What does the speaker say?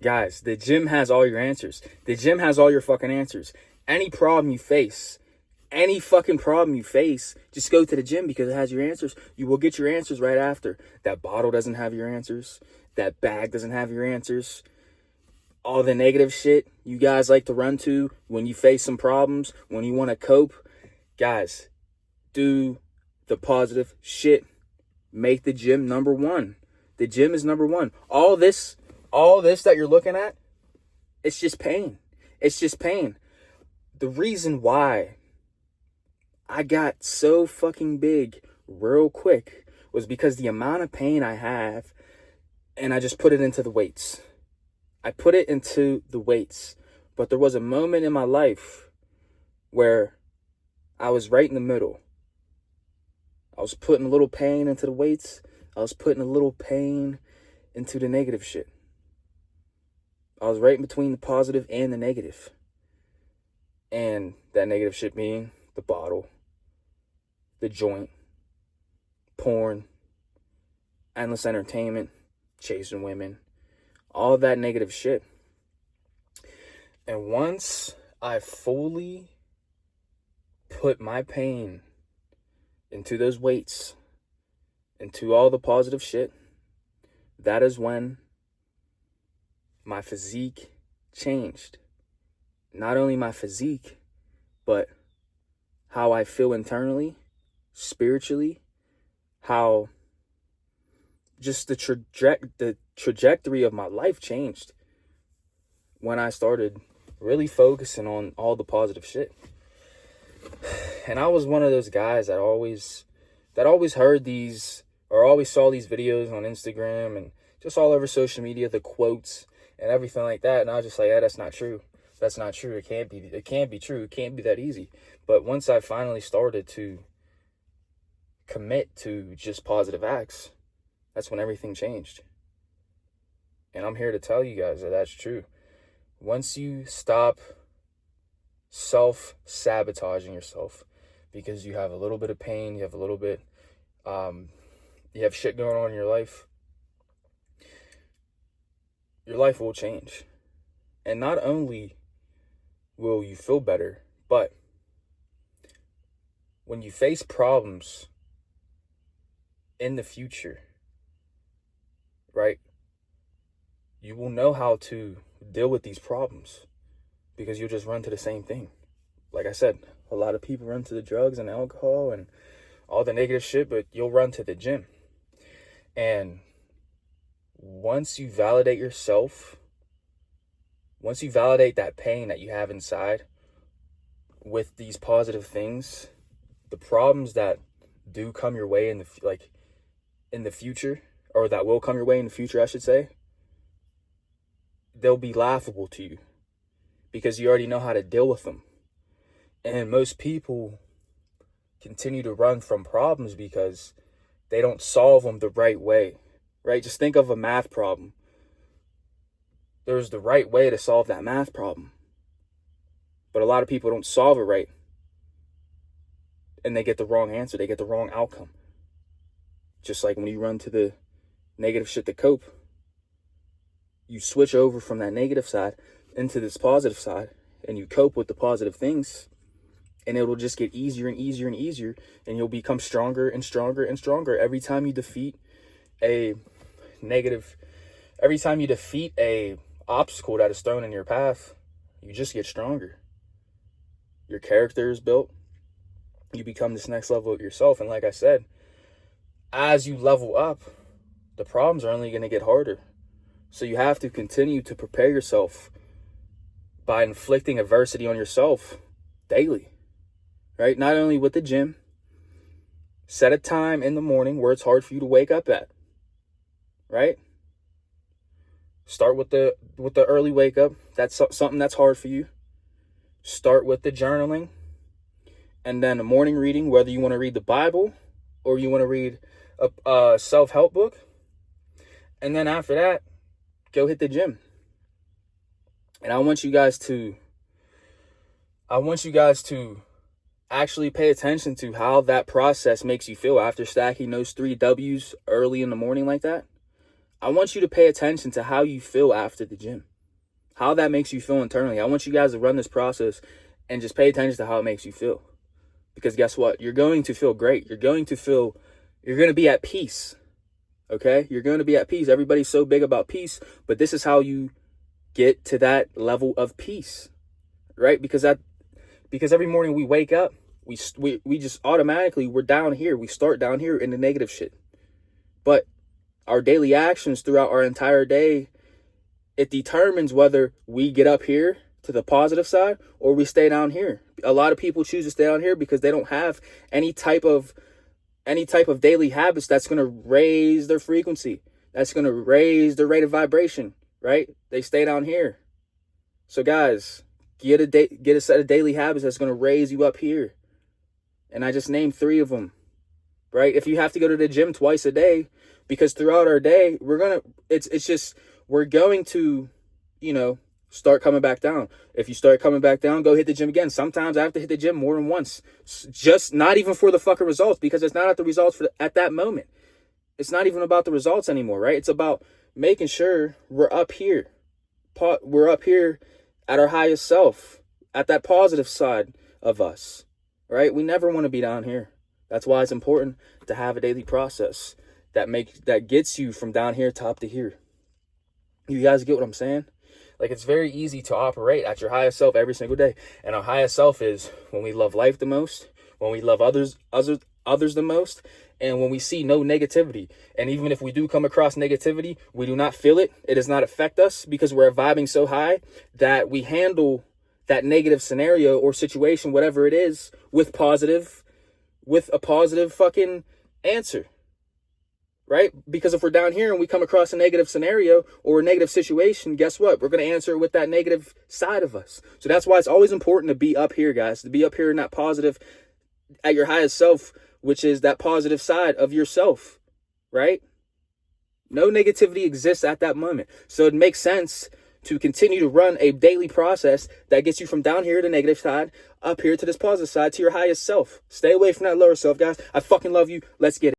Guys, the gym has all your answers. The gym has all your fucking answers. Any problem you face, any fucking problem you face, just go to the gym because it has your answers. You will get your answers right after. That bottle doesn't have your answers. That bag doesn't have your answers. All the negative shit you guys like to run to when you face some problems, when you want to cope. Guys, do the positive shit. Make the gym number one. The gym is number one. All this that you're looking at, it's just pain. It's just pain. The reason why I got so fucking big real quick was because the amount of pain I have, and I just put it into the weights. I put it into the weights. But there was a moment in my life where I was right in the middle. I was putting a little pain into the weights. I was putting a little pain into the negative shit. I was right in between the positive and the negative. And that negative shit being the bottle, the joint, porn, endless entertainment, chasing women, all of that negative shit. And once I fully put my pain into those weights, into all the positive shit, that is when my physique changed. Not only my physique, but how I feel internally, spiritually, how just the trajectory of my life changed when I started really focusing on all the positive shit. And I was one of those guys that always heard these, or always saw these videos on Instagram and just all over social media, the quotes and everything like that. And I was just like, yeah, that's not true. That's not true. It can't be true. It can't be that easy. But once I finally started to commit to just positive acts, that's when everything changed. And I'm here to tell you guys that that's true. Once you stop self-sabotaging yourself because you have a little bit of pain, you have a little bit, you have shit going on in your life will change. And not only will you feel better, but when you face problems in the future, right, you will know how to deal with these problems because you'll just run to the same thing. Like I said, a lot of people run to the drugs and alcohol and all the negative shit, but you'll run to the gym. And once you validate yourself, once you validate that pain that you have inside with these positive things, the problems that do come your way in the future, or that will come your way in the future, I should say, they'll be laughable to you because you already know how to deal with them. And most people continue to run from problems because they don't solve them the right way, right? Just think of a math problem. There's the right way to solve that math problem, but a lot of people don't solve it right, and they get the wrong answer. They get the wrong outcome. Just like when you run to the negative shit to cope, you switch over from that negative side into this positive side, and you cope with the positive things, and it'll just get easier and easier and easier, and you'll become stronger and stronger and stronger every time you defeat a obstacle that is thrown in your path. You just get stronger. Your character is built. You become this next level of yourself. And like I said, as you level up, the problems are only going to get harder. So you have to continue to prepare yourself by inflicting adversity on yourself daily, right? Not only with the gym. Set a time in the morning where it's hard for you to wake up at, right? Start with the early wake up. That's something that's hard for you. Start with the journaling, and then the morning reading, whether you want to read the Bible or you want to read a self-help book. And then after that, go hit the gym. And I want you guys to actually pay attention to how that process makes you feel after stacking those 3 W's early in the morning like that. I want you to pay attention to how you feel after the gym. How that makes you feel internally. I want you guys to run this process and just pay attention to how it makes you feel. Because guess what? You're going to feel great. You're going to be at peace. Okay? You're going to be at peace. Everybody's so big about peace, but this is how you get to that level of peace. Right? Because every morning we wake up, we just automatically, we're down here. We start down here in the negative shit. But our daily actions throughout our entire day, it determines whether we get up here to the positive side or we stay down here. A lot of people choose to stay down here because they don't have any type of daily habits that's going to raise their frequency, that's going to raise their rate of vibration, right? They stay down here. So guys, get a set of daily habits that's going to raise you up here. And I just named 3 of them, right? If you have to go to the gym twice a day, because throughout our day, we're going to, start coming back down. If you start coming back down, go hit the gym again. Sometimes I have to hit the gym more than once, just not even for the fucking results, because it's not at the results at that moment. It's not even about the results anymore, right? It's about making sure we're up here. We're up here at our highest self, at that positive side of us, right? We never want to be down here. That's why it's important to have a daily process that gets you from down here to up to here. You guys get what I'm saying? Like, it's very easy to operate at your highest self every single day. And our highest self is when we love life the most, when we love others the most, and when we see no negativity. And even if we do come across negativity, we do not feel it. It does not affect us because we're vibing so high that we handle that negative scenario or situation, whatever it is, with a positive fucking answer. Right? Because if we're down here and we come across a negative scenario or a negative situation, guess what? We're going to answer it with that negative side of us. So that's why it's always important to be up here, guys, to be up here in that positive, at your highest self, which is that positive side of yourself, right? No negativity exists at that moment. So it makes sense to continue to run a daily process that gets you from down here to the negative side, up here to this positive side, to your highest self. Stay away from that lower self, guys. I fucking love you. Let's get it.